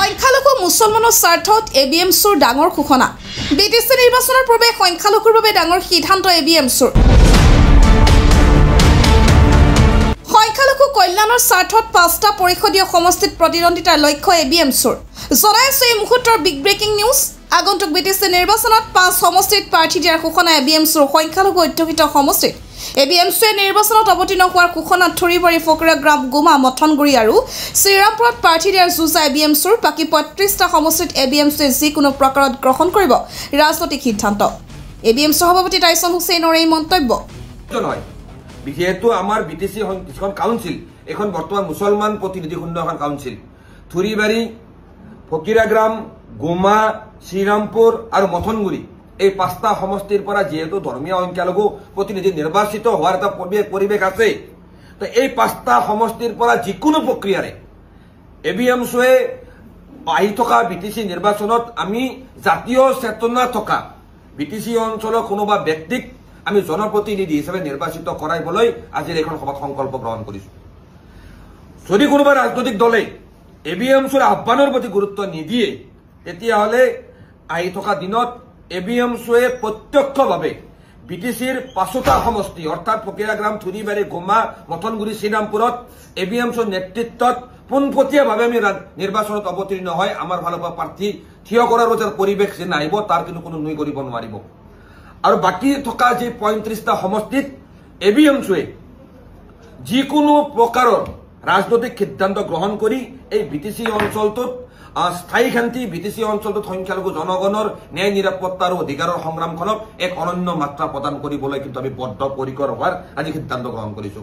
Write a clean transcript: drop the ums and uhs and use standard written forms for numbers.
সংখ্যালঘু মুছলমানৰ স্বাৰ্থত এবিএমছৰ ডাঙৰ ঘোষণা বিটিচি নিৰ্বাচনৰ পূৰ্বে সংখ্যালঘুৰ বাবে ডাঙৰ সিদ্ধান্ত এবিএমছৰ সংখ্যালঘু কল্যাণৰ স্বাৰ্থত 5টা পৰিষদীয় সমষ্টিত প্ৰতিদ্বন্দ্বিতাৰ লক্ষ্য এবিএমছৰ জনাইছে এই মুহূৰ্তৰ বিগ ব্ৰেকিং নিউজ আগন্তুক বিটিচি নিৰ্বাচনত 5 সমষ্টিত প্ৰাৰ্থী দিয়াৰ ঘোষণা এবিএমছৰ সংখ্যালঘু অধ্যুষিত সমষ্টিত এবিএমছৰ নিৰ্বাচনত অৱতীৰ্ণ হোৱাৰ ঘোষণা থুৰিবাৰী ফকৰা গ্ৰাম গুমা মথনগুৰি আৰু শ্ৰীৰামপুৰত প্ৰাৰ্থী দিয়াৰ যুঁজা এবিএমছৰ বাকি 35টা সমষ্টিত এবিএমছৰ যিকোনো প্ৰকাৰত গ্ৰহণ কৰিব ৰাজনৈতিক সিদ্ধান্ত এবিএমছৰ সভাপতি টাইছন হুছেইনৰ এই মন্তব্য যেহেতু আমার বিটিসি এখন কাউন্সিল এখন বর্তমান মুসলমান প্রতিনিধি খণ্ড এখন কাউন্সিল থুরিবাড়ি ফকিরাগ্রাম গুমা শ্রীরামপুর আর মথনগুড়ি এই 5টা সমষ্টির পৰা যেহেতু ধৰ্মীয় সংখ্যালঘু প্ৰতিনিধি নিৰ্বাচিত হওয়াৰ একটা পৰিবেশ আছে তো এই 5টা সমষ্টিৰ পৰা যিকোনো প্ৰক্ৰিয়াৰে এবিএমছয়ে আহি থকা বিটিসি নিৰ্বাচনত আমি জাতীয় চেতনা থকা বিটিসি অঞ্চলৰ কোনোবা ব্যক্তিক আমি জনপ্ৰতিনিধি হিসাবে নিৰ্বাচিত কৰাইবলৈ আজিৰ এখন সভাত সংকল্প গ্ৰহণ কৰিছো যদি কোনোবা ৰাজনৈতিক দলে এবিএমছৰ আহ্বানৰ প্ৰতি গুৰুত্ব নিদিয়ে তেতিয়াহলে আহি থকা দিনত এবিএমছয়ে প্ৰত্যক্ষভাৱে বিটিচিৰ 5টা সমষ্টি অৰ্থাৎ ফকিৰাগ্ৰাম থুৰিবাৰী গুমা মথনগুৰি শ্ৰীৰামপুৰত এবিএমছৰ নেতৃত্বত পোনপটীয়াভাৱে আমি নিৰ্বাচনত অৱতীৰ্ণ হয় আমাৰ ফালৰ পৰা প্ৰাৰ্থী থিয় কৰাৰ যাৰ পৰিৱেশ যে নাহিব তাৰ কিন্তু কোনো নুই কৰিব নোৱাৰিব আৰু বাকি থকা যে 35টা সমষ্টিত এবিএমছয়ে যিকোনো প্ৰকাৰৰ ৰাজনৈতিক সিদ্ধান্ত গ্ৰহণ কৰি এই বিটিচি অঞ্চলটোত স্থায়ী শান্তি বিটিচি অঞ্চলটোত সংখ্যালঘু জনগণৰ ন্যায় নিৰাপত্তা আৰু অধিকাৰৰ সংগ্ৰামখনক এক অনন্য মাত্ৰা প্ৰদান কৰিবলৈ কিন্তু আমি বদ্ধপৰিকৰ হোৱাৰ আজি সিদ্ধান্ত গ্ৰহণ কৰিছো।